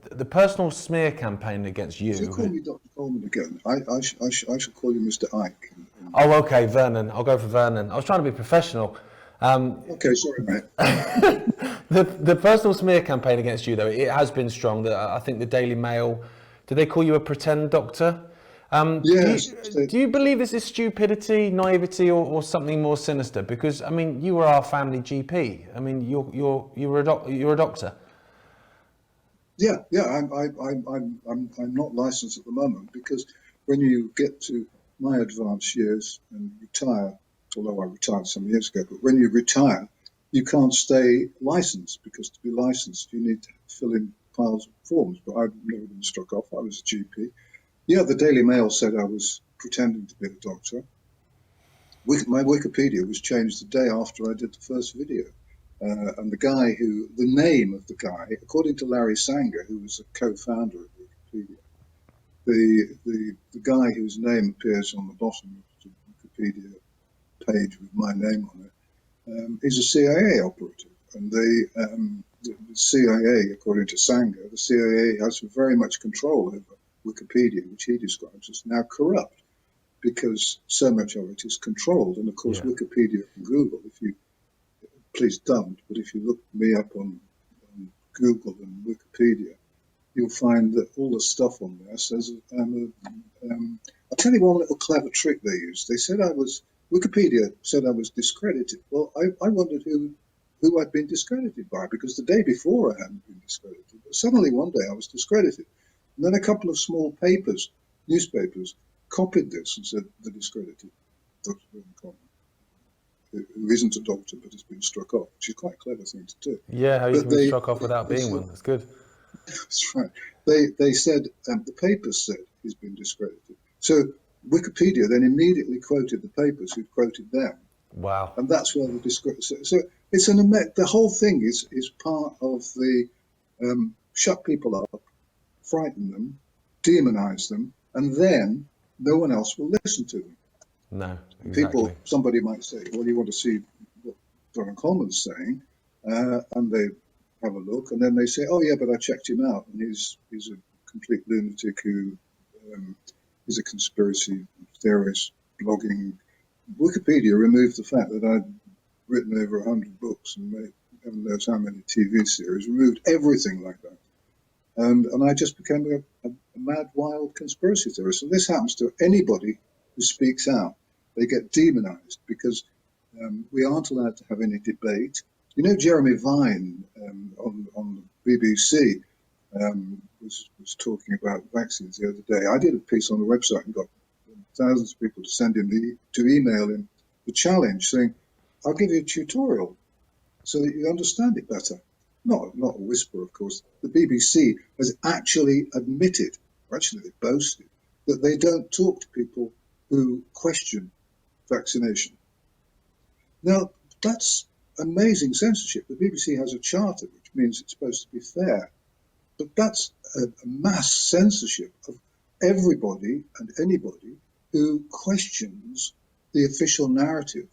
The personal smear campaign against you. If you call me Dr. Coleman again, I should call you Mr. Icke. Oh, okay, Vernon. I'll go for Vernon. I was trying to be professional. Okay, sorry, mate. The personal smear campaign against you, though, it has been strong. I think the Daily Mail, did they call you a pretend doctor? Yes. Do you believe this is stupidity, naivety, or something more sinister? Because I mean, you were our family GP. I mean, you're a doctor. Yeah. I'm not licensed at the moment because when you get to my advanced years and retire, although I retired some years ago, but when you retire, you can't stay licensed because to be licensed you need to fill in piles of forms. But I've never been struck off. I was a GP. Yeah, the Daily Mail said I was pretending to be a doctor. My Wikipedia was changed the day after I did the first video. And the name of the guy, according to Larry Sanger, who was a co-founder of Wikipedia, the guy whose name appears on the bottom of the Wikipedia page with my name on it, is a CIA operative. And the CIA, according to Sanger, the CIA has very much control over Wikipedia, which he describes as now corrupt, because so much of it is controlled. And of course, Wikipedia and Google, please don't, but if you look me up on Google and Wikipedia, you'll find that all the stuff on there says, I'll tell you one little clever trick they used. They said Wikipedia said I was discredited. Well, I wondered who I'd been discredited by, because the day before I hadn't been discredited. But suddenly one day I was discredited. And then a couple of small newspapers, copied this and said the discredited Dr. Vernon Coleman, who isn't a doctor but has been struck off, which is quite a clever thing to do. Yeah, how you can be struck off without being one. That's good. That's right. They said, the papers said he's been discredited. So Wikipedia then immediately quoted the papers who quoted them. Wow. And that's where the discredit. So it's the whole thing is part of the shut people up, frighten them, demonize them, and then no one else will listen to them. No, exactly. Somebody might say, well, you want to see what Vernon Coleman's saying, and they have a look, and then they say, oh yeah, but I checked him out, and he's a complete lunatic who is a conspiracy theorist blogging. Wikipedia removed the fact that I'd written over 100 books and made heaven knows how many TV series, removed everything like that. And I just became a mad, wild conspiracy theorist. And this happens to anybody who speaks out. They get demonized because we aren't allowed to have any debate. You know, Jeremy Vine on the BBC was talking about vaccines the other day. I did a piece on the website and got thousands of people to email him the challenge saying, I'll give you a tutorial so that you understand it better. Not a whisper, of course. The BBC has actually admitted, or actually they boasted, that they don't talk to people who question vaccination. Now, that's amazing censorship. The BBC has a charter, which means it's supposed to be fair. But that's a mass censorship of everybody and anybody who questions the official narrative